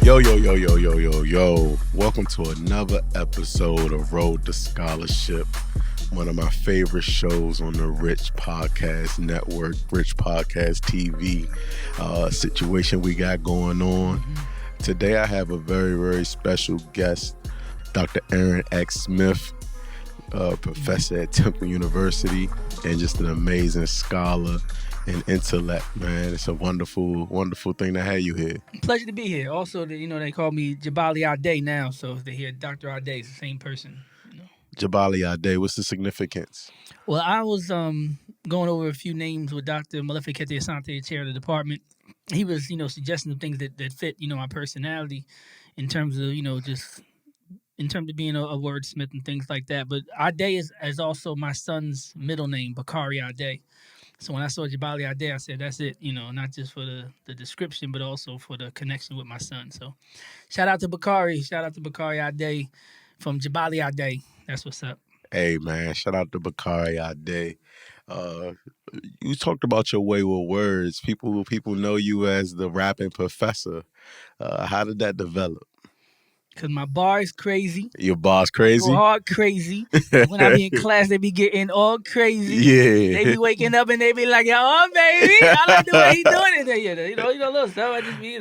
Yo. Welcome to another episode of Road to Scholarship, one of my favorite shows on the Rich Podcast Network, Rich Podcast TV situation we got going on. Today I have a very, very special guest, Dr. Aaron X. Smith, professor at Temple University, and just an amazing scholar and intellect, man. It's a wonderful, wonderful thing to have you here. Pleasure to be here. Also, they call me Jabali Ade now, so if they hear Dr. Ade, it's the same person. Jabali Ade, what's the significance? Well, I was going over a few names with Dr. Malefikete Asante, chair of the department. He was, suggesting some things that fit, my personality in terms of, just in terms of being a wordsmith and things like that. But Ade is also my son's middle name, Bakari Ade. So when I saw Jabali Ade, I said, that's it, not just for the description, but also for the connection with my son. So shout out to Bakari Ade from Jabali Ade. That's what's up. Hey, man, shout out to Bakari Ade. You talked about your way with words. People know you as the rapping professor. How did that develop? Because my bar is crazy. Your bar's crazy? Go hard crazy. When I be in class, they be getting all crazy. Yeah. They be waking up and they be like, oh, baby, I like the way he doing it. Little stuff. I just be,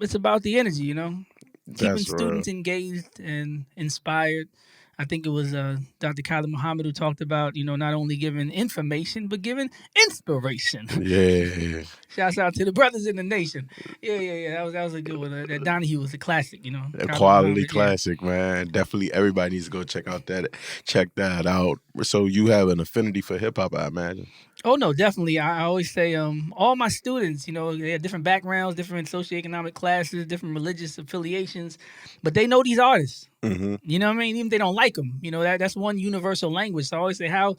it's about the energy, Keeping students engaged and inspired. I think it was Dr. Khalid Muhammad who talked about, not only giving information, but giving inspiration. Yeah. Shouts out to the brothers in the nation. Yeah. That was a good one. That Donahue was a classic, A quality classic, man. Definitely everybody needs to go check that out. So you have an affinity for hip-hop, I imagine. Oh, no, definitely. I always say all my students, they have different backgrounds, different socioeconomic classes, different religious affiliations, but they know these artists. Mm-hmm. You know what I mean? Even if they don't like them, that's one universal language. So I always say, how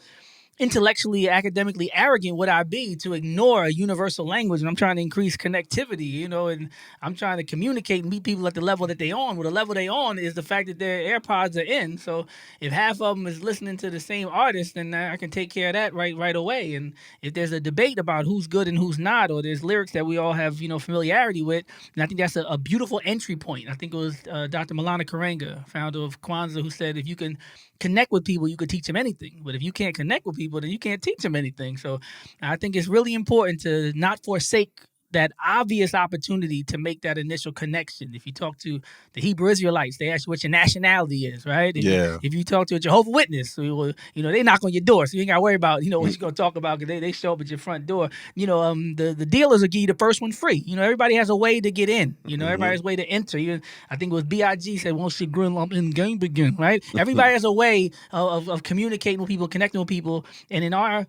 intellectually, academically arrogant would I be to ignore a universal language? And I'm trying to increase connectivity, and I'm trying to communicate and meet people at the level that they on. Well, the level they on is the fact that their AirPods are in. So if half of them is listening to the same artist, then I can take care of that right away. And if there's a debate about who's good and who's not, or there's lyrics that we all have, familiarity with, and I think that's a beautiful entry point. I think it was Dr. Malana Karenga, founder of Kwanzaa, who said, if you can connect with people, you could teach them anything. But if you can't connect with people, then you can't teach them anything. So I think it's really important to not forsake that obvious opportunity to make that initial connection. If you talk to the Hebrew Israelites, they ask you what your nationality is, right? If you talk to a Jehovah's Witness, they knock on your door, so you ain't got to worry about, what you're going to talk about, because they show up at your front door. The dealers will give you the first one free. Everybody has a way to get in. Everybody has a way to enter. I think it was B.I.G. said, once you grill up in the game begin, right? Everybody has a way of communicating with people, connecting with people. And in our,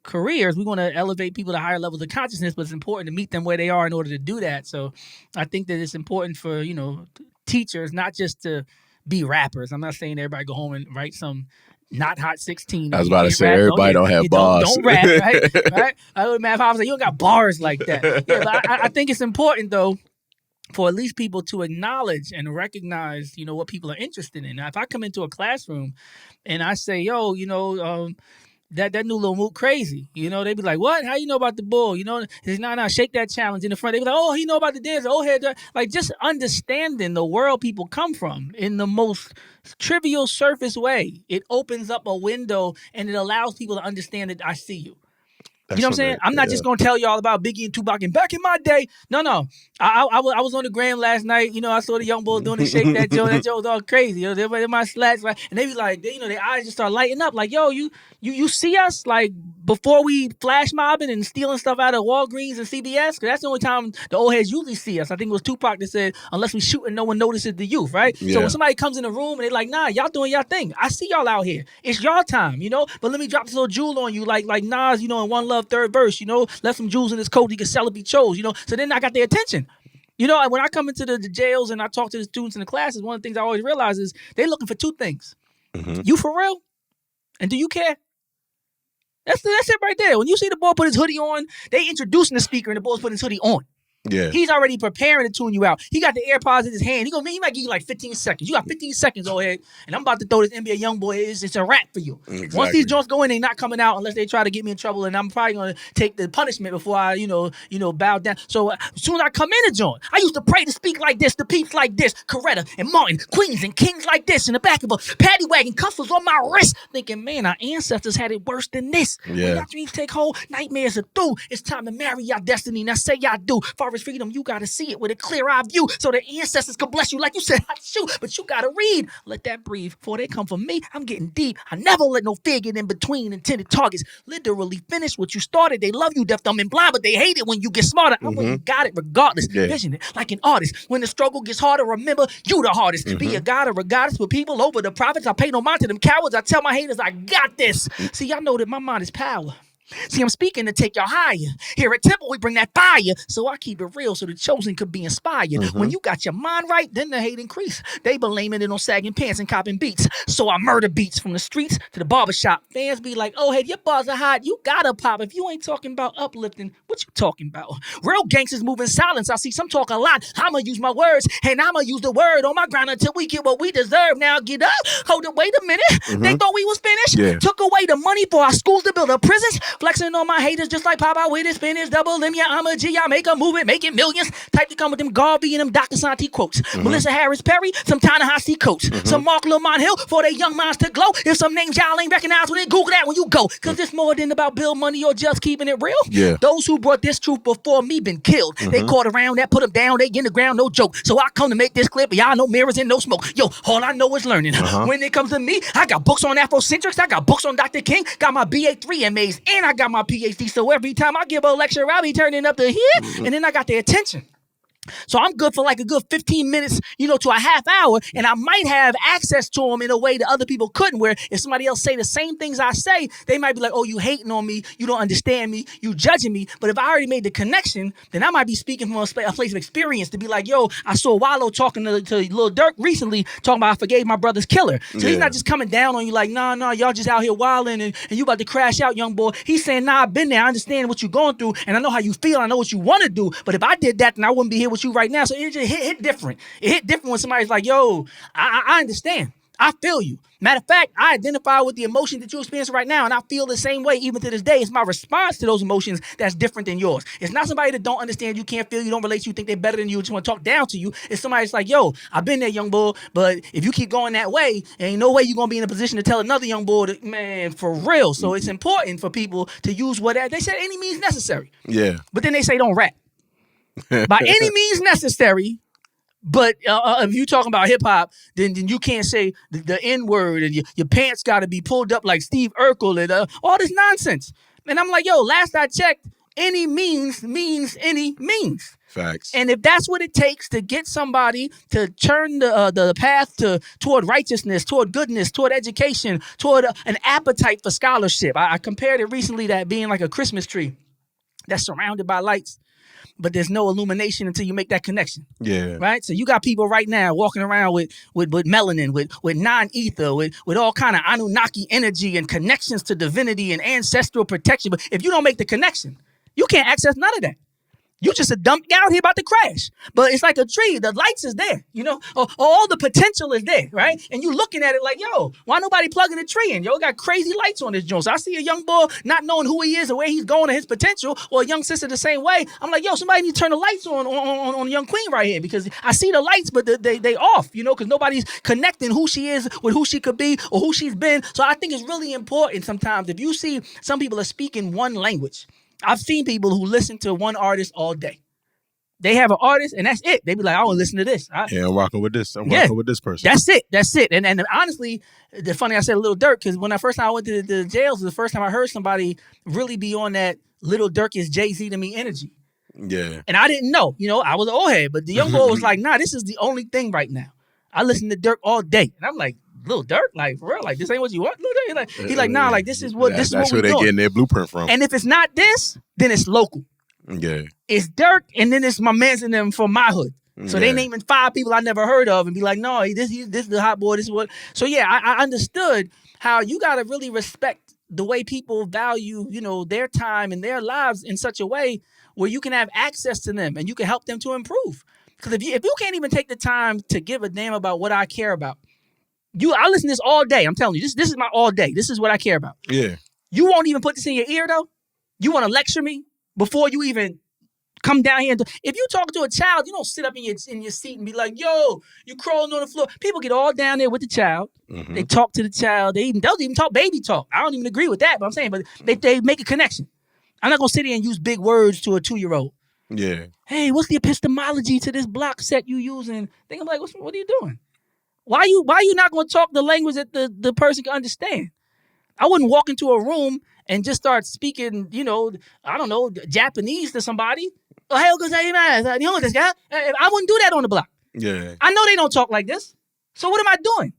careers, we want to elevate people to higher levels of consciousness, but it's important to meet them where they are in order to do that. So I think that it's important for, teachers not just to be rappers. I'm not saying everybody go home and write some not hot 16. I was about to say, everybody don't have bars. Don't rap, right? I would math officer, you don't got bars like that. Yeah, but I think it's important, though, for at least people to acknowledge and recognize, what people are interested in. Now, if I come into a classroom and I say, yo, that new little moot crazy. They be like, what? How you know about the bull? It's nah, shake that challenge in the front. They be like, oh, he know about the dance. Oh, head. Like, just understanding the world people come from in the most trivial surface way. It opens up a window and it allows people to understand that I see you. You know what I'm saying? I'm not just going to tell you all about Biggie and Tupac and back in my day. No. I was on the gram last night. I saw the young boys doing the shake that Joe. That Joe was all crazy. They're my slats. Right? And they be like, their eyes just start lighting up. Like, yo, you see us? Like, before we flash mobbing and stealing stuff out of Walgreens and CBS? Because that's the only time the old heads usually see us. I think it was Tupac that said, unless we shoot and no one notices the youth, right? Yeah. So when somebody comes in the room and they're like, nah, y'all doing y'all thing. I see y'all out here. It's y'all time, But let me drop this little jewel on you like Nas, in One Love, third verse, left some jewels in his coat he could sell if he chose, So then I got their attention. When I come into the jails and I talk to the students in the classes, one of the things I always realize is they're looking for two things. Mm-hmm. You for real? And do you care? That's it right there. When you see the boy put his hoodie on, they introducing the speaker and the boy's putting his hoodie on. Yeah. He's already preparing to tune you out. He got the AirPods in his hand. He might give you like 15 seconds. You got 15 seconds, go ahead. And I'm about to throw this NBA Youngboy. It's a wrap for you. Exactly. Once these joints go in, they're not coming out unless they try to get me in trouble. And I'm probably going to take the punishment before I, bow down. So as soon as I come in the joint, I used to pray to speak like this, to peeps like this, Coretta and Martin, queens and kings like this, in the back of a paddy wagon, cuffs on my wrist, thinking, man, our ancestors had it worse than this. Yeah. When y'all dreams take hold, nightmares are through. It's time to marry y'all destiny. Now say y'all do. Far as freedom, you gotta see it with a clear eye view so the ancestors can bless you like you said. I shoot, but you gotta read. Let that breathe. Before they come for me, I'm getting deep. I never let no fear get in between intended targets. Literally finish what you started. They love you, deaf, dumb, and blind, but they hate it when you get smarter. I'm when you got it regardless. Yeah. Vision it like an artist. When the struggle gets harder, remember you the hardest. Be a god or a goddess with people over the prophets. I pay no mind to them cowards. I tell my haters I got this. See, y'all know that my mind is power. See, I'm speaking to take y'all higher. Here at Temple, we bring that fire. So I keep it real so the chosen could be inspired. When you got your mind right, then the hate increase. They blaming it on sagging pants and copping beats. So I murder beats from the streets to the barbershop. Fans be like, oh, hey, your bars are hot. You gotta pop. If you ain't talking about uplifting, what you talking about? Real gangsters move in silence. I see some talk a lot. I'ma use my words, and I'ma use the word on my ground until we get what we deserve. Now get up. Hold it, wait a minute. They thought we was finished. Yeah. Took away the money for our schools to build up prisons. Flexing on my haters just like Pop Out with his spinach. Double them, yeah, I'm a G. I make a movement, making millions. Type to come with them Garvey and them Dr. Santi quotes. Melissa Harris Perry, some Ta-Nehisi coats. Some Mark Lamont Hill for their young minds to glow. If some names y'all ain't recognize, well, then Google that when you go. Cause it's more than about bill money or just keeping it real. Yeah. Those who brought this truth before me been killed. They caught around that, put them down, they in the ground, no joke. So I come to make this clip, but y'all know mirrors and no smoke. Yo, all I know is learning. When it comes to me, I got books on Afrocentrics, I got books on Dr. King, got my BA3 MAs, and I got my PhD. So every time I give a lecture, I'll be turning up to here, and then I got their attention. So I'm good for like a good 15 minutes, to a half hour, and I might have access to them in a way that other people couldn't, where if somebody else say the same things I say, they might be like, oh, you hating on me, you don't understand me, you judging me. But if I already made the connection, then I might be speaking from a place of experience to be like, yo, I saw Wallow talking to Lil Durk recently, talking about I forgave my brother's killer. So he's not just coming down on you like, nah, y'all just out here wilding and you about to crash out, young boy. He's saying, nah, I've been there, I understand what you're going through, and I know how you feel, I know what you want to do, but if I did that, then I wouldn't be here with you right now. So it just hit different. It hit different when somebody's like, yo, I understand. I feel you. Matter of fact, I identify with the emotion that you experience right now, and I feel the same way even to this day. It's my response to those emotions that's different than yours. It's not somebody that don't understand you, can't feel you, don't relate to you, think they're better than you, just want to talk down to you. It's somebody that's like, yo, I've been there, young boy, but if you keep going that way, ain't no way you're going to be in a position to tell another young boy, man, for real. So it's important for people to use whatever. They said any means necessary. Yeah. But then they say don't rap. By any means necessary. But if you talking about hip hop, then you can't say the N word and your pants got to be pulled up like Steve Urkel and all this nonsense. And I'm like, yo, last I checked, any means any means. Facts. And if that's what it takes to get somebody to turn the path toward righteousness, toward goodness, toward education, toward an appetite for scholarship. I compared it recently to that being like a Christmas tree that's surrounded by lights, but there's no illumination until you make that connection. Yeah. Right? So you got people right now walking around with melanin, with non-ether, with all kind of Anunnaki energy and connections to divinity and ancestral protection. But if you don't make the connection, you can't access none of that. You just a dump out here about to crash. But it's like a tree. The lights is there, all the potential is there, right? And you looking at it like, yo, why nobody plugging a tree in? Yo, got crazy lights on this joint. So I see a young boy not knowing who he is or where he's going or his potential, or a young sister the same way. I'm like, yo, somebody need to turn the lights on young queen right here, because I see the lights, but they off, because nobody's connecting who she is with who she could be or who she's been. So I think it's really important sometimes if you see some people are speaking one language. I've seen people who listen to one artist all day. They have an artist, and that's it. They be like, I want to listen to this. I'm rocking with this. I'm rocking with this person. That's it. And honestly, the funny I said Lil Durk, because when I first time I went to the jails, was the first time I heard somebody really be on that Lil Durk is Jay-Z to me energy. Yeah. And I didn't know. I was an old head, but the young boy was like, nah, this is the only thing right now. I listen to Durk all day. And I'm like, Lil Durk, like for real, like this ain't what you want, Lil Durk. He's like, nah, like this is what that's what where we're they doing. getting their blueprint from. And if it's not this, then it's local. Yeah. It's Durk, and then it's my mans and them from my hood. So they naming 5 people I never heard of and be like, no, this is the hot boy, this is what. So yeah, I understood how you gotta really respect the way people value, their time and their lives in such a way where you can have access to them and you can help them to improve. Because if you can't even take the time to give a damn about what I care about, I listen to this all day. I'm telling you, this is my all day. This is what I care about. Yeah. You won't even put this in your ear though. You want to lecture me before you even come down here. If you talk to a child, you don't sit up in your seat and be like, "Yo, you crawling on the floor." People get all down there with the child. Mm-hmm. They talk to the child. They'll even talk baby talk. I don't even agree with that, but I'm saying, but they make a connection. I'm not gonna sit here and use big words to a 2-year-old. Yeah. Hey, what's the epistemology to this block set you using? I'm like, what are you doing? Why you not gonna talk the language that the person can understand? I wouldn't walk into a room and just start speaking, I don't know, Japanese to somebody. I wouldn't do that on the block. Yeah. I know they don't talk like this. So what am I doing?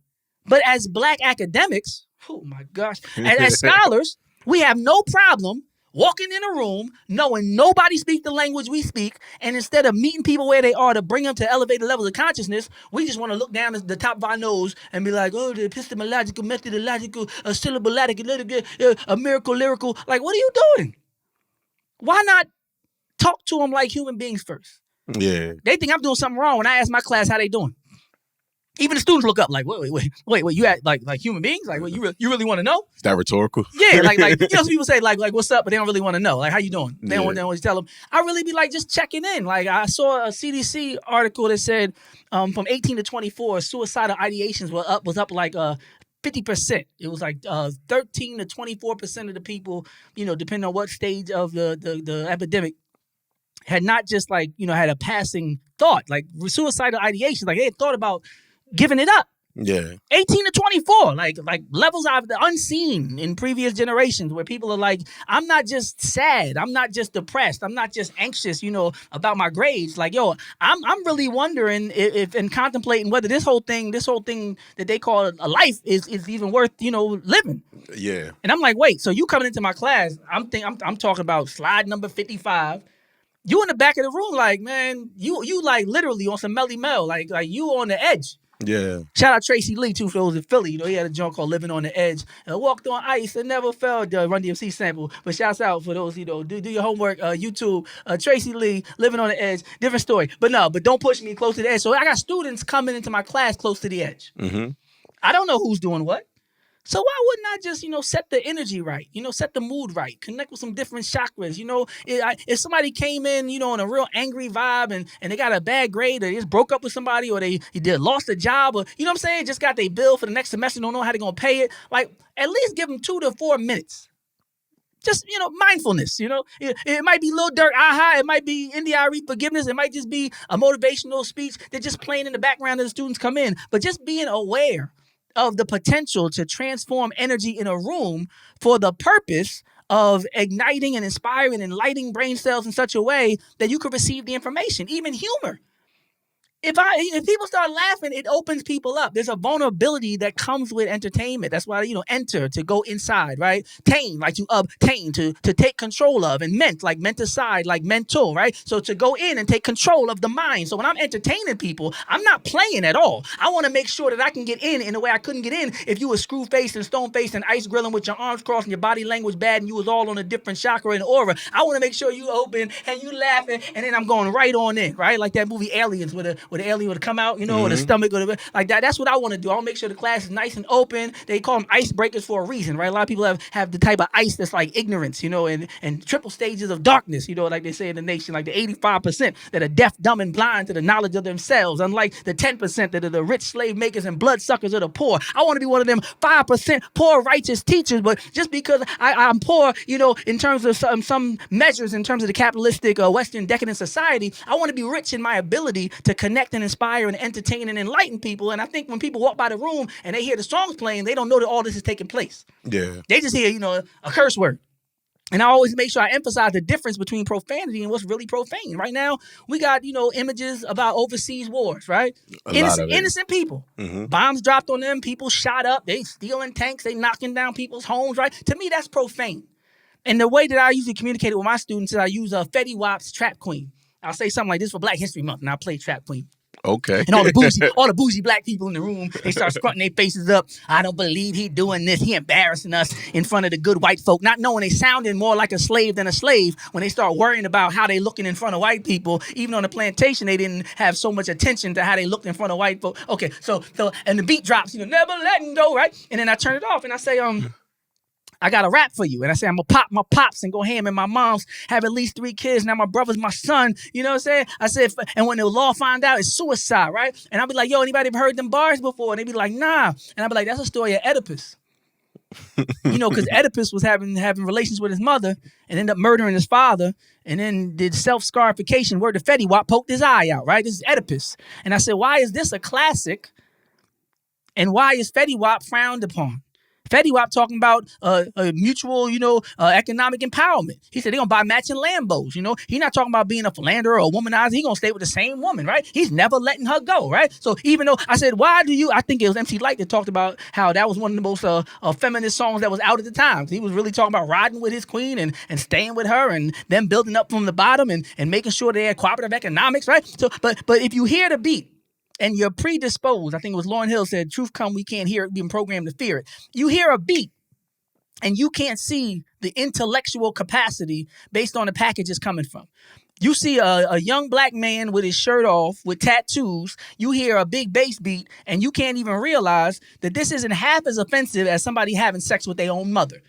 But as Black academics, oh my gosh, as scholars, we have no problem walking in a room, knowing nobody speaks the language we speak, and instead of meeting people where they are to bring them to elevated levels of consciousness, we just want to look down at the top of our nose and be like, oh, the epistemological, methodological, syllabalatic, a miracle, lyrical. Like, what are you doing? Why not talk to them like human beings first? Yeah. They think I'm doing something wrong when I ask my class how they doing. Even the students look up like, wait, you act like human beings? Like, what, you really want to know? Is that rhetorical? Yeah, like some people say like what's up, but they don't really want to know. Like, how you doing? They don't always tell them. I really be like just checking in. Like, I saw a CDC article that said from 18 to 24, suicidal ideations was up like 50%. It was like 13 to 24% of the people, depending on what stage of the epidemic, had not just like, had a passing thought, like suicidal ideations, like they had thought about giving it up. Yeah. 18 to 24, like levels I've unseen in previous generations where people are like, I'm not just sad, I'm not just depressed, I'm not just anxious, about my grades. Like, yo, I'm really wondering if and contemplating whether this whole thing that they call a life is even worth, living. Yeah. And I'm like, wait, so you coming into my class, I'm talking about slide number 55. You in the back of the room, like, man, you like literally on some Melly Mel, like you on the edge. Yeah. Shout out Tracy Lee too, for those in Philly. He had a joint called "Living on the Edge." Walked on ice and never fell. Run DMC sample. But shouts out for those, do your homework. YouTube. Tracy Lee, "Living on the Edge." Different story. But don't push me close to the edge. So I got students coming into my class close to the edge. Mm-hmm. I don't know who's doing what. So why wouldn't I just, set the energy right, set the mood right, connect with some different chakras, if somebody came in, on a real angry vibe and they got a bad grade or they just broke up with somebody or they lost a job or, what I'm saying, just got their bill for the next semester, don't know how they're going to pay it, like at least give them 2 to 4 minutes. Just, mindfulness, it might be Lil Durk, aha, it might be NDIRE forgiveness, it might just be a motivational speech that's just playing in the background as the students come in, but just being aware of the potential to transform energy in a room for the purpose of igniting and inspiring and lighting brain cells in such a way that you could receive the information, even humor. If people start laughing, it opens people up. There's a vulnerability that comes with entertainment. That's why, enter, to go inside, right? Tame, like to obtain, to take control of, and ment, like menticide, like mental, right? So to go in and take control of the mind. So when I'm entertaining people, I'm not playing at all. I want to make sure that I can get in a way I couldn't get in if you were screw-faced and stone-faced and ice grilling with your arms crossed and your body language bad and you was all on a different chakra and aura. I want to make sure you open and you laughing and then I'm going right on in, right? Like that movie Aliens where the alien would come out, or the stomach, like that. That's what I want to do. I'll make sure the class is nice and open. They call them icebreakers for a reason, right? A lot of people have the type of ice that's like ignorance, and triple stages of darkness, like they say in the nation, like the 85% that are deaf, dumb, and blind to the knowledge of themselves, unlike the 10% that are the rich slave makers and bloodsuckers of the poor. I want to be one of them 5% poor righteous teachers, but just because I'm poor, in terms of some measures, in terms of the capitalistic Western decadent society, I want to be rich in my ability to connect and inspire and entertain and enlighten people. And I think when people walk by the room and they hear the songs playing, they don't know that all this is taking place. Yeah. They just hear, a curse word. And I always make sure I emphasize the difference between profanity and what's really profane. Right now, we got, images about overseas wars, right? Innocent people. Mm-hmm. Bombs dropped on them, people shot up, they stealing tanks, they knocking down people's homes, right? To me, that's profane. And the way that I usually communicate it with my students is I use Fetty Wap's Trap Queen. I'll say something like this for Black History Month, and I'll play Trap Queen. Okay. And all the bougie black people in the room, they start scrunting their faces up. I don't believe he doing this. He embarrassing us in front of the good white folk, not knowing they sounding more like a slave than a slave when they start worrying about how they looking in front of white people. Even on the plantation, they didn't have so much attention to how they looked in front of white folk. Okay, so and the beat drops, never letting go, right? And then I turn it off and I say, I got a rap for you. And I say, I'm going to pop my pops and go ham. And my mom's have at least 3 kids. Now my brother's my son. You know what I'm saying? I said, and when the law find out, it's suicide, right? And I'll be like, yo, anybody ever heard them bars before? And they be like, nah. And I'll be like, that's a story of Oedipus. Because Oedipus was having relations with his mother and ended up murdering his father and then did self-scarification. Word to Fetty Wap, poked his eye out, right? This is Oedipus. And I said, why is this a classic? And why is Fetty Wap frowned upon? Fetty Wap talking about a mutual, economic empowerment. He said they're going to buy matching Lambos, He's not talking about being a philanderer or a womanizer. He's going to stay with the same woman, right? He's never letting her go, right? So even though I said, I think it was MC Lyte that talked about how that was one of the most feminist songs that was out at the time. He was really talking about riding with his queen and staying with her and them building up from the bottom and making sure they had cooperative economics, right? So, but if you hear the beat, and you're predisposed, I think it was Lauryn Hill said, truth come, we can't hear it, being programmed to fear it. You hear a beat and you can't see the intellectual capacity based on the package it's coming from. You see a young black man with his shirt off with tattoos. You hear a big bass beat and you can't even realize that this isn't half as offensive as somebody having sex with their own mother.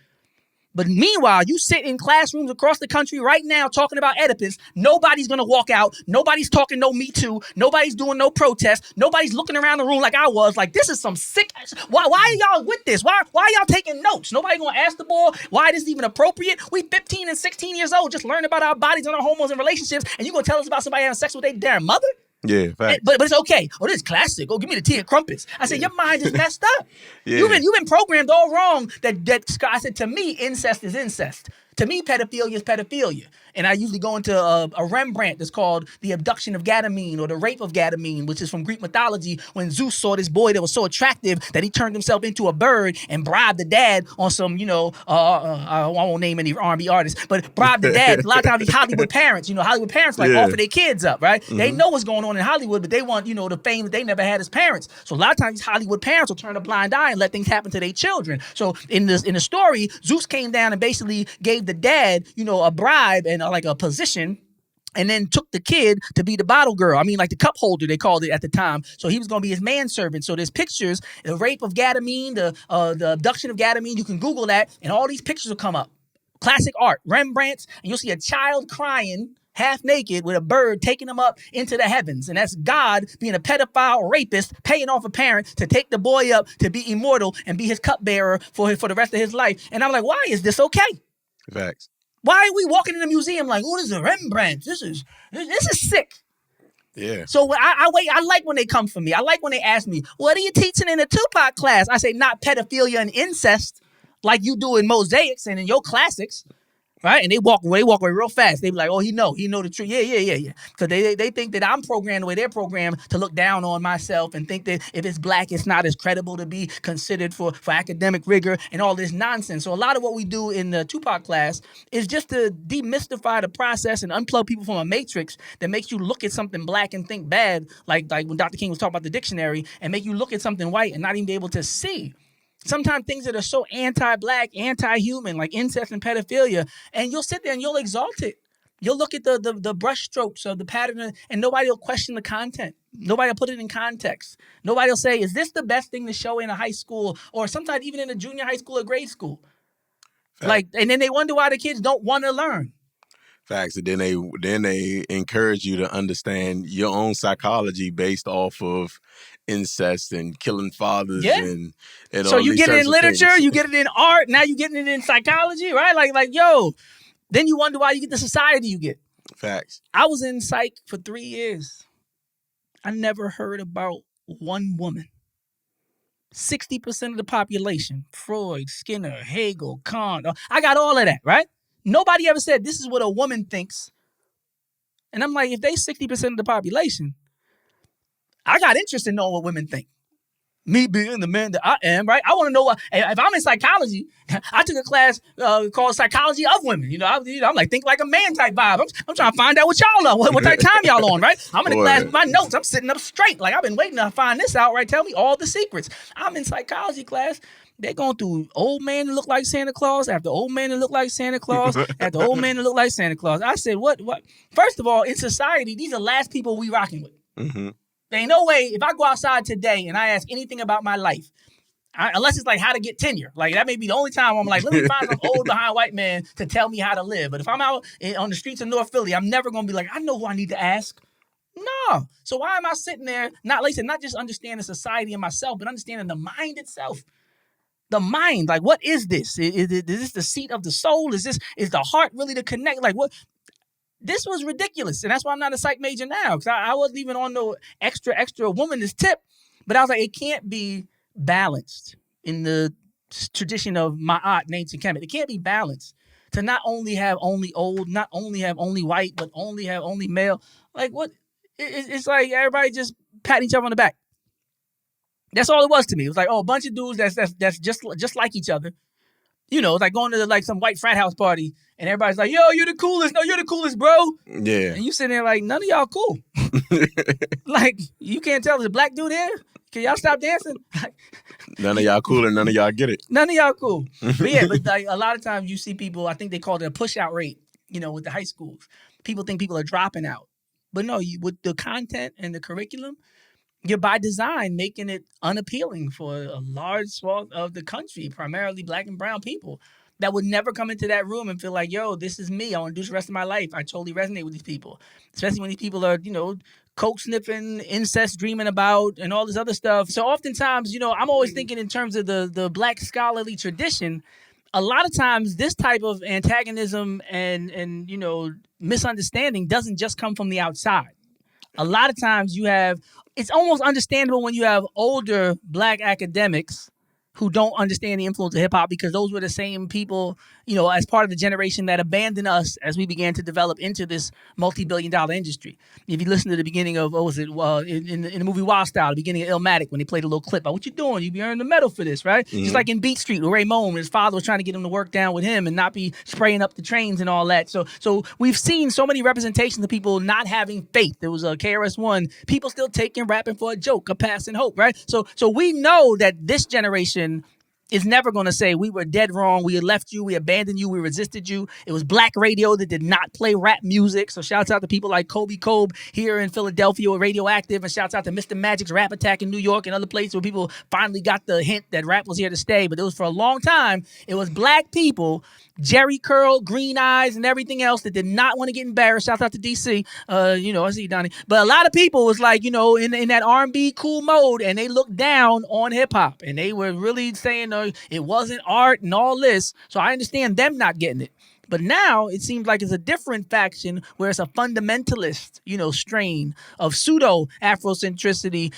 But meanwhile, you sit in classrooms across the country right now talking about Oedipus. Nobody's going to walk out. Nobody's talking no Me Too. Nobody's doing no protest. Nobody's looking around the room like I was. Like, this is some sick... Why are y'all with this? Why are y'all taking notes? Nobody going to ask the boy why this is even appropriate? We 15 and 16 years old just learning about our bodies and our hormones and relationships, and you going to tell us about somebody having sex with their damn mother? Yeah, fact. But it's okay. Oh, this is classic. Oh, give me the tea and crumpets. I said, your mind is messed up. Yeah. You've been programmed all wrong. That I said, to me, incest is incest. To me, pedophilia is pedophilia. And I usually go into a Rembrandt that's called The Abduction of Ganymede or The Rape of Ganymede, which is from Greek mythology, when Zeus saw this boy that was so attractive that he turned himself into a bird and bribed the dad on some, I won't name any R&B artists, but bribed the dad. A lot of times these Hollywood parents, offer their kids up, right? Mm-hmm. They know what's going on in Hollywood, but they want, the fame that they never had as parents. So a lot of times these Hollywood parents will turn a blind eye and let things happen to their children. So in the story, Zeus came down and basically gave the dad, a bribe and like a position, and then took the kid to be the bottle girl. I mean, like the cup holder, they called it at the time. So he was going to be his manservant. So there's pictures, the rape of Ganymede, the abduction of Ganymede. You can Google that, and all these pictures will come up. Classic art, Rembrandt's, and you'll see a child crying, half naked, with a bird taking him up into the heavens. And that's God being a pedophile rapist, paying off a parent to take the boy up to be immortal and be his cupbearer for the rest of his life. And I'm like, why is this okay? Facts. Why are we walking in the museum like, oh, this is a Rembrandt? This is sick. Yeah. So I like when they come for me. I like when they ask me, what are you teaching in the Tupac class? I say, not pedophilia and incest like you do in mosaics and in your classics. Right? And they walk away real fast. They be like, oh, he know the truth. Yeah. Because they think that I'm programmed the way they're programmed to look down on myself and think that if it's black, it's not as credible to be considered for academic rigor and all this nonsense. So a lot of what we do in the Tupac class is just to demystify the process and unplug people from a matrix that makes you look at something black and think bad, like when Dr. King was talking about the dictionary, and make you look at something white and not even be able to see. Sometimes things that are so anti-black, anti-human, like incest and pedophilia, and you'll sit there and you'll exalt it. You'll look at the brush strokes of the pattern, and nobody will question the content. Nobody will put it in context. Nobody will say, is this the best thing to show in a high school, or sometimes even in a junior high school or grade school? Fact. And then they wonder why the kids don't want to learn. Facts. And then they encourage you to understand your own psychology based off of incest and killing fathers and so you get it in literature, you get it in art, now you getting it in psychology, right? Like yo, then you wonder why you get the society you get. Facts. I was in psych for 3 years. I never heard about one woman. 60% of the population, Freud, Skinner, Hegel, Kant, I got all of that, right? Nobody ever said this is what a woman thinks. And I'm like, if they 60% of the population, I got interest in knowing what women think. Me being the man that I am, right? I want to know what, if I'm in psychology. I took a class called Psychology of Women. I'm like think like a man type vibe. I'm trying to find out what y'all are, what type of time y'all on, right? I'm in the class with my notes. I'm sitting up straight, like I've been waiting to find this out, right? Tell me all the secrets. I'm in psychology class. They're going through old man that look like Santa Claus after old man that look like Santa Claus after old man that look like Santa Claus. I said, what? First of all, in society, these are the last people we rocking with. Mm-hmm. There ain't no way if I go outside today and I ask anything about my life, unless it's like how to get tenure. Like that may be the only time I'm like, let me find some old behind white man to tell me how to live. But if I'm out on the streets of North Philly, I'm never going to be like, I know who I need to ask. No. So why am I sitting there, not just understanding society and myself, but understanding the mind itself? The mind, like what is this? Is this the seat of the soul? Is the heart really to connect? Like what? This was ridiculous. And that's why I'm not a psych major now. Because I wasn't even on no extra womanist tip. But I was like, it can't be balanced in the tradition of Ma'at and ancient Kemet. It can't be balanced to not only have only old, not only have only white, but only have only male. Like what? It's like everybody just patting each other on the back. That's all it was to me. It was like, oh, a bunch of dudes that's just like each other. It's like going to like some white frat house party and everybody's like, yo, you're the coolest. No, you're the coolest, bro. Yeah. And you sitting there like, none of y'all cool. Like, you can't tell there's a black dude here? Can y'all stop dancing? None of y'all cool and none of y'all get it. None of y'all cool. But yeah, but like a lot of times you see people, I think they call it a push out rate, with the high schools. People think people are dropping out. But no, with the content and the curriculum, you're by design making it unappealing for a large swath of the country, primarily black and brown people that would never come into that room and feel like, yo, this is me. I want to do this the rest of my life. I totally resonate with these people, especially when these people are, coke sniffing, incest dreaming about, and all this other stuff. So oftentimes, I'm always thinking in terms of the black scholarly tradition. A lot of times this type of antagonism and misunderstanding doesn't just come from the outside. A lot of times it's almost understandable when you have older black academics who don't understand the influence of hip hop because those were the same people, as part of the generation that abandoned us as we began to develop into this multi-billion-dollar industry. If you listen to the beginning of, in the movie Wild Style, the beginning of Illmatic, when they played a little clip about what you doing, you be earning the medal for this, right? Mm-hmm. Just like in Beat Street with Ray Moan, his father was trying to get him to work down with him and not be spraying up the trains and all that. So we've seen so many representations of people not having faith. There was a KRS-One, people still taking rapping for a joke, a passing hope, right? So we know that this generation is never going to say we were dead wrong, we left you, we abandoned you, we resisted you. It was black radio that did not play rap music. So shouts out to people like Kobe Kobe here in Philadelphia with Radioactive, and shouts out to Mr. Magic's Rap Attack in New York and other places where people finally got the hint that rap was here to stay. But it was for a long time, it was black people, Jerry Curl, Green Eyes, and everything else that did not want to get embarrassed. Shouts out to DC. I see you, Donnie. But a lot of people was like, in that R&B cool mode, and they looked down on hip hop, and they were really saying it wasn't art and all this. So I understand them not getting it. But now it seems like it's a different faction where it's a fundamentalist, strain of pseudo Afrocentricity,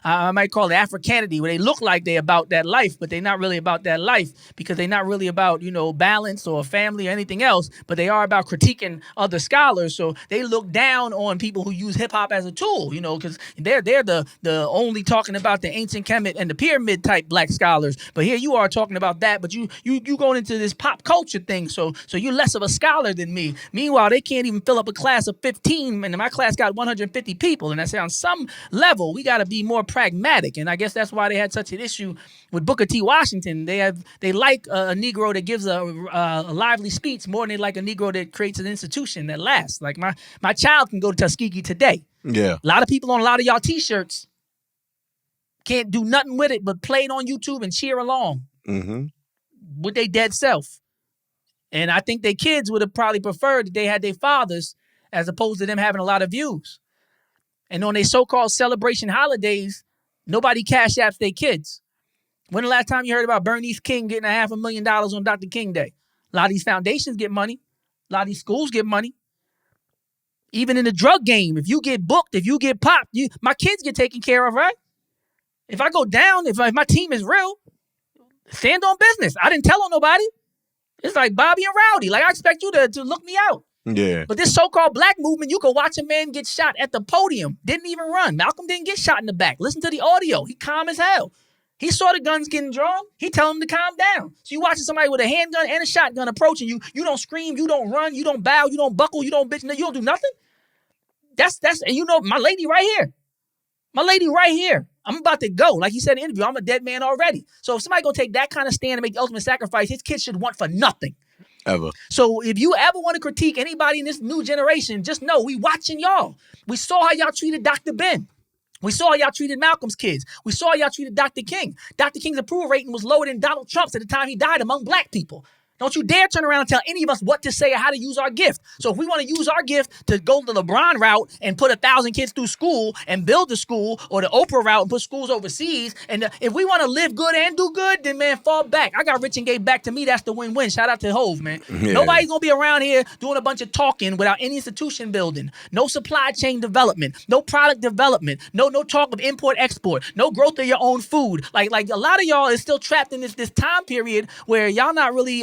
I might call it Africanity, where they look like they're about that life, but they're not really about that life because they're not really about, balance or family or anything else, but they are about critiquing other scholars. So they look down on people who use hip hop as a tool, because they're the only talking about the ancient Kemet and the pyramid type black scholars. But here you are talking about that, but you going into this pop culture thing. So you're less of a scholar than me. Meanwhile, they can't even fill up a class of 15, and my class got 150 people. And I say on some level, we got to be more pragmatic. And I guess that's why they had such an issue with Booker T. Washington. They like a Negro that gives a lively speech more than they like a Negro that creates an institution that lasts. Like my child can go to Tuskegee today. Yeah. A lot of people on a lot of y'all T-shirts can't do nothing with it but play it on YouTube and cheer along with their dead self. And I think their kids would have probably preferred that they had their fathers as opposed to them having a lot of views. And on their so-called celebration holidays, nobody cash apps their kids. When the last time you heard about Bernice King getting $500,000 on Dr. King Day? A lot of these foundations get money. A lot of these schools get money. Even in the drug game, if you get booked, if you get popped, my kids get taken care of, right? If I go down, if my team is real, stand on business. I didn't tell on nobody. It's like Bobby and Rowdy. Like, I expect you to look me out. Yeah. But this so-called black movement, you could watch a man get shot at the podium. Didn't even run. Malcolm didn't get shot in the back. Listen to the audio. He calm as hell. He saw the guns getting drawn. He telling him to calm down. So you watching somebody with a handgun and a shotgun approaching you. You don't scream. You don't run. You don't bow. You don't buckle. You don't bitch. You don't do nothing. That's and you know my lady right here. My lady right here. I'm about to go. Like you said in the interview, I'm a dead man already. So if somebody gonna take that kind of stand and make the ultimate sacrifice, his kids should want for nothing. Ever. So if you ever want to critique anybody in this new generation, just know we watching y'all. We saw how y'all treated Dr. Ben. We saw how y'all treated Malcolm's kids. We saw how y'all treated Dr. King. Dr. King's approval rating was lower than Donald Trump's at the time he died among black people. Don't you dare turn around and tell any of us what to say or how to use our gift. So if we want to use our gift to go the LeBron route and put 1,000 kids through school and build a school, or the Oprah route and put schools overseas, and if we want to live good and do good, then man, fall back. I got rich and gave back. To me, that's the win-win. Shout out to Hove, man. Yeah. Nobody's going to be around here doing a bunch of talking without any institution building. No supply chain development. No product development. No talk of import-export. No growth of your own food. Like a lot of y'all is still trapped in this time period where y'all not really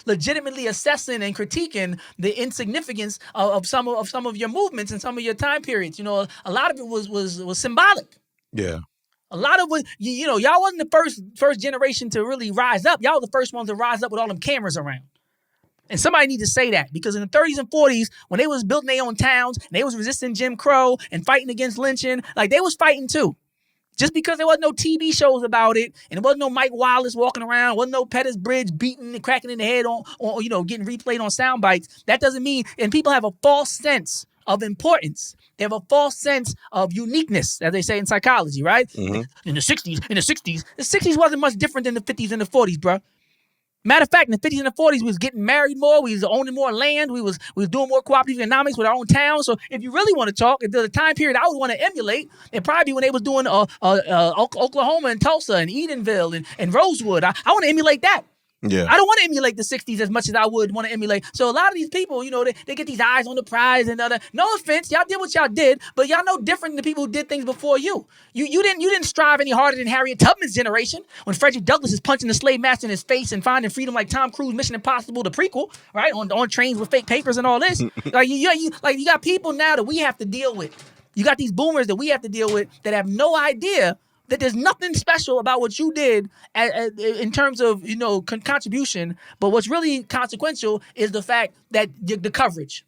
legitimately assessing and critiquing the insignificance of some of your movements and some of your time periods. You know, a lot of it was symbolic. Yeah. A lot of it, you know, y'all wasn't the first generation to really rise up. Y'all were the first ones to rise up with all them cameras around. And somebody need to say that, because in the 30s and 40s, when they was building their own towns and they was resisting Jim Crow and fighting against lynching, like they was fighting too. Just because there wasn't no TV shows about it, and there wasn't no Mike Wallace walking around, wasn't no Pettis Bridge beating and cracking in the head on you know, getting replayed on sound bites, that doesn't mean, and people have a false sense of importance. They have a false sense of uniqueness, as they say in psychology, right? Mhm. In the 60s wasn't much different than the 50s and the 40s, bro. Matter of fact, in the 50s and the 40s, we was getting married more. We was owning more land. We was doing more cooperative economics with our own towns. So if you really want to talk, if there's a time period I would want to emulate, it'd probably be when they was doing Oklahoma and Tulsa and Edenville and Rosewood. I want to emulate that. Yeah. I don't want to emulate the 60s as much as I would want to emulate. So a lot of these people, you know, they get these eyes on the prize and other. No offense, y'all did what y'all did, but y'all no different than the people who did things before you. You didn't strive any harder than Harriet Tubman's generation, when Frederick Douglass is punching the slave master in his face and finding freedom like Tom Cruise Mission Impossible, the prequel, right? On trains with fake papers and all this. Like you got people now that we have to deal with. You got these boomers that we have to deal with that have no idea that there's nothing special about what you did in terms of, you know, contribution. But what's really consequential is the fact that the coverage.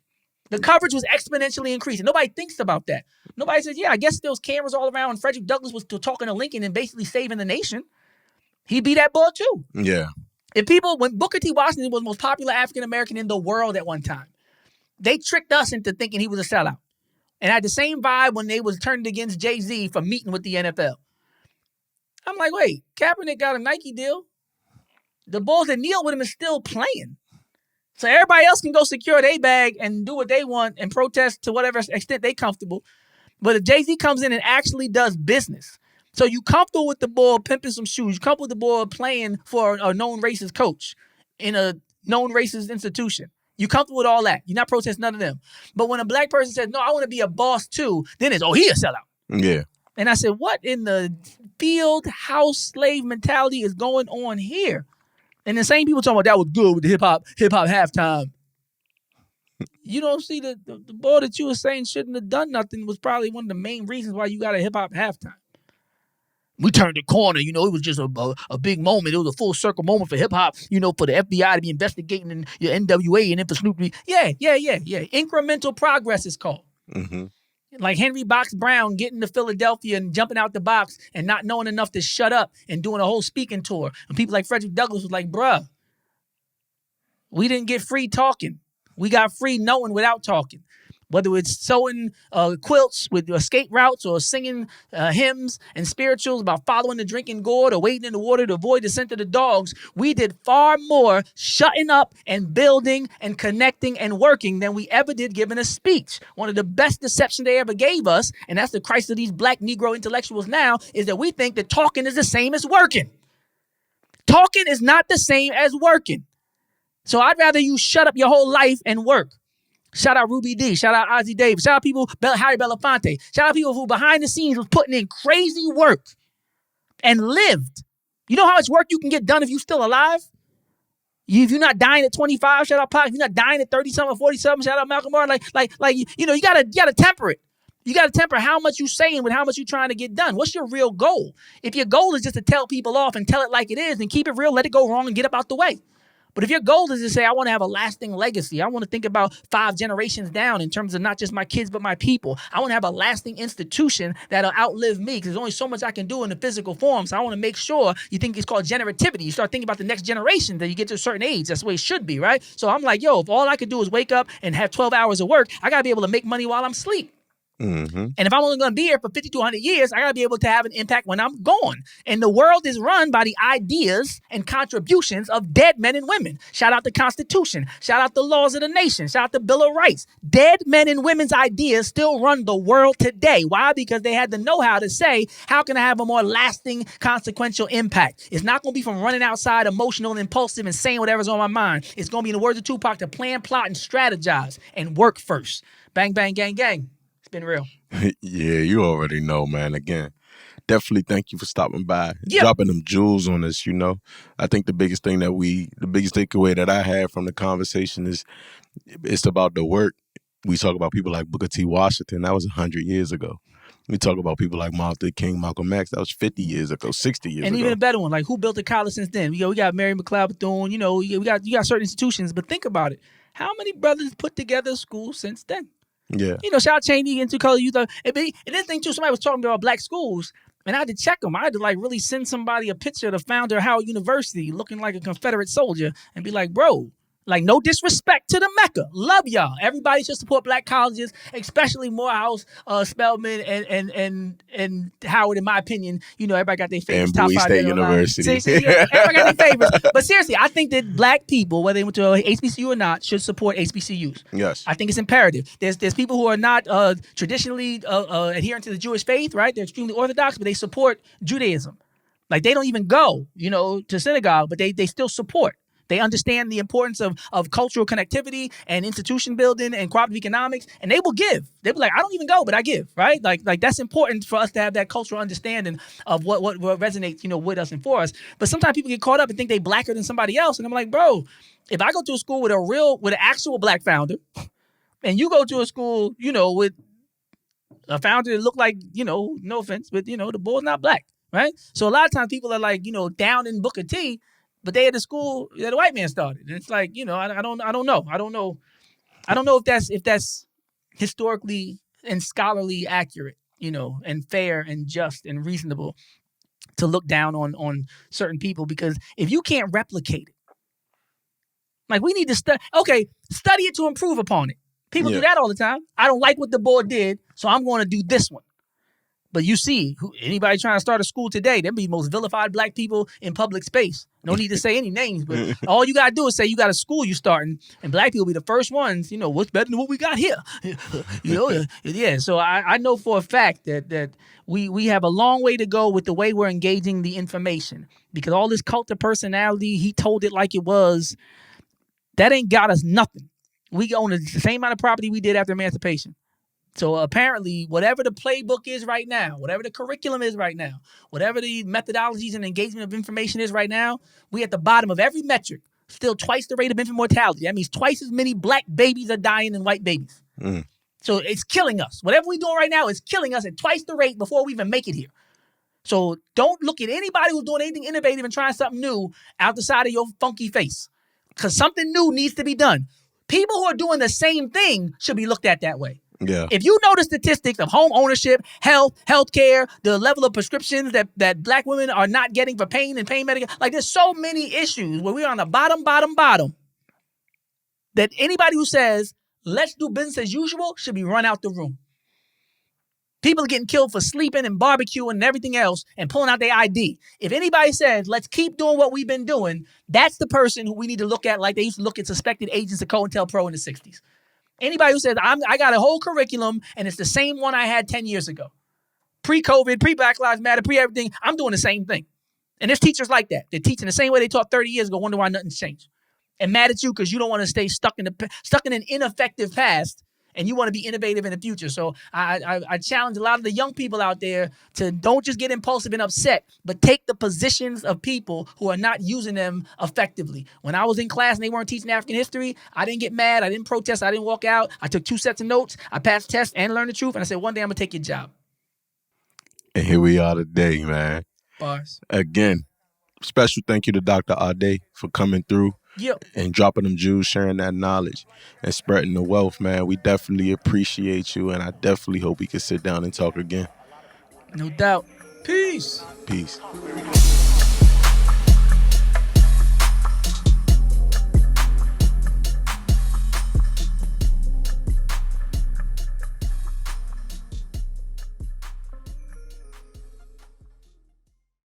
The coverage was exponentially increasing. Nobody thinks about that. Nobody says, yeah, I guess there was cameras all around. Frederick Douglass was talking to Lincoln and basically saving the nation. He beat that ball too. Yeah. When Booker T. Washington was the most popular African-American in the world at one time, they tricked us into thinking he was a sellout. And had the same vibe when they was turned against Jay-Z for meeting with the NFL. I'm like, wait, Kaepernick got a Nike deal. The Bulls that kneel with him is still playing. So everybody else can go secure their bag and do what they want and protest to whatever extent they comfortable. But if Jay-Z comes in and actually does business, so you comfortable with the Bull pimping some shoes, you comfortable with the Bull playing for a known racist coach in a known racist institution. You comfortable with all that. You're not protesting none of them. But when a black person says, no, I want to be a boss too, then it's, oh, he a sellout. Yeah. And I said, what in the field house slave mentality is going on here? And the same people talking about that was good with the hip hop halftime. You don't see the boy that you were saying shouldn't have done nothing was probably one of the main reasons why you got a hip hop halftime. We turned the corner, you know, it was just a big moment. It was a full circle moment for hip hop, you know, for the FBI to be investigating your NWA and then for Snoop. Yeah. Incremental progress is called. Mm-hmm. Like Henry Box Brown getting to Philadelphia and jumping out the box and not knowing enough to shut up and doing a whole speaking tour. And people like Frederick Douglass was like, bruh, we didn't get free talking. We got free knowing without talking. Whether it's sewing quilts with escape routes or singing hymns and spirituals about following the drinking gourd or wading in the water to avoid the scent of the dogs, we did far more shutting up and building and connecting and working than we ever did giving a speech. One of the best deceptions they ever gave us, and that's the Christ of these black Negro intellectuals now, is that we think that talking is the same as working. Talking is not the same as working. So I'd rather you shut up your whole life and work. Shout out Ruby D. Shout out Ozzie Davis. Shout out people, Harry Belafonte. Shout out people who behind the scenes was putting in crazy work and lived. You know how much work you can get done if you're still alive? If you're not dying at 25, shout out Pac. If you're not dying at 30-something, 40-something, shout out Malcolm Martin. You gotta temper it. You gotta temper how much you saying with how much you trying to get done. What's your real goal? If your goal is just to tell people off and tell it like it is, then keep it real, let it go wrong, and get up out the way. But if your goal is to say, I want to have a lasting legacy, I want to think about 5 generations down in terms of not just my kids, but my people. I want to have a lasting institution that'll outlive me because there's only so much I can do in the physical form. So I want to make sure you think it's called generativity. You start thinking about the next generation that you get to a certain age. That's the way it should be, right? So I'm like, yo, if all I could do is wake up and have 12 hours of work, I got to be able to make money while I'm asleep. Mm-hmm. And if I'm only going to be here for 50 to 100 years, I got to be able to have an impact when I'm gone. And the world is run by the ideas and contributions of dead men and women. Shout out the Constitution. Shout out the laws of the nation. Shout out the Bill of Rights. Dead men and women's ideas still run the world today. Why? Because they had the know-how to say, how can I have a more lasting, consequential impact? It's not going to be from running outside emotional and impulsive and saying whatever's on my mind. It's going to be, in the words of Tupac, to plan, plot, and strategize and work first. Bang, bang, gang, gang. Been real. Yeah, you already know, man. Again, definitely thank you for stopping by, Yeah. dropping them jewels on us. I think the biggest takeaway that I had from the conversation is it's about the work. We talk about people like Booker T. Washington. That was 100 years ago. We talk about people like Martin Luther King, Malcolm X. That was 50 years ago, 60 years ago. And even a better one, like who built the college since then? We got Mary McLeod Bethune. You got certain institutions, but think about it. How many brothers put together a school since then? Yeah. Shout out Cheney into Color Youth. And this thing too, somebody was talking about black schools, and I had to check them. I had to really send somebody a picture of the founder of Howard University looking like a Confederate soldier and be like, bro, no disrespect to the Mecca. Love y'all. Everybody should support black colleges, especially Morehouse, Spelman, and Howard, in my opinion. Everybody got their favorites. And Bowie State University. Everybody got their favorites. But seriously, I think that black people, whether they went to HBCU or not, should support HBCUs. Yes. I think it's imperative. There's people who are not traditionally adherent to the Jewish faith, right? They're extremely Orthodox, but they support Judaism. They don't even go, to synagogue, but they still support. They understand the importance of cultural connectivity and institution building and cooperative economics, and they will give. They'll be like, I don't even go, but I give, right? Like that's important for us to have that cultural understanding of what resonates, with us and for us. But sometimes people get caught up and think they blacker than somebody else, and I'm like, bro, if I go to a school with an actual black founder, and you go to a school, with a founder that look like, no offense, but the boy's not black, right? So a lot of times people are down in Booker T, but they at the school that the white man started. And it's I don't know. I don't know if that's historically and scholarly accurate, and fair and just and reasonable to look down on certain people, because if you can't replicate it, we need to study it to improve upon it. People do that all the time. I don't like what the board did, so I'm going to do this one. But you see, anybody trying to start a school today, they'll be the most vilified black people in public space. No need to say any names, but all you got to do is say you got a school you starting, and black people be the first ones, what's better than what we got here? Yeah. So I know for a fact that we have a long way to go with the way we're engaging the information, because all this cult of personality, he told it like it was, that ain't got us nothing. We own the same amount of property we did after emancipation. So apparently, whatever the playbook is right now, whatever the curriculum is right now, whatever the methodologies and engagement of information is right now, we at the bottom of every metric, still twice the rate of infant mortality. That means twice as many black babies are dying than white babies. Mm. So it's killing us. Whatever we're doing right now is killing us at twice the rate before we even make it here. So don't look at anybody who's doing anything innovative and trying something new out the side of your funky face, because something new needs to be done. People who are doing the same thing should be looked at that way. Yeah. If you know the statistics of home ownership, healthcare, the level of prescriptions that black women are not getting for pain and pain medication, there's so many issues where we're on the bottom, that anybody who says, let's do business as usual, should be run out the room. People are getting killed for sleeping and barbecuing and everything else and pulling out their ID. If anybody says, let's keep doing what we've been doing, that's the person who we need to look at like they used to look at suspected agents of COINTELPRO in the 60s. Anybody who says, I got a whole curriculum and it's the same one I had 10 years ago. Pre-COVID, pre-Black Lives Matter, pre-everything, I'm doing the same thing. And there's teachers like that. They're teaching the same way they taught 30 years ago, wonder why nothing's changed. And mad at you because you don't want to stay stuck in an ineffective past and you want to be innovative in the future. So I challenge a lot of the young people out there to don't just get impulsive and upset, but take the positions of people who are not using them effectively. When I was in class and they weren't teaching African history, I didn't get mad, I didn't protest, I didn't walk out. I took 2 sets of notes, I passed tests and learned the truth, and I said, one day I'm gonna take your job. And here we are today, man. Bars. Again, special thank you to Dr. Ade for coming through Yep. and dropping them jewels, sharing that knowledge, and spreading the wealth, man. We definitely appreciate you, and I definitely hope we can sit down and talk again. No doubt. Peace. Peace.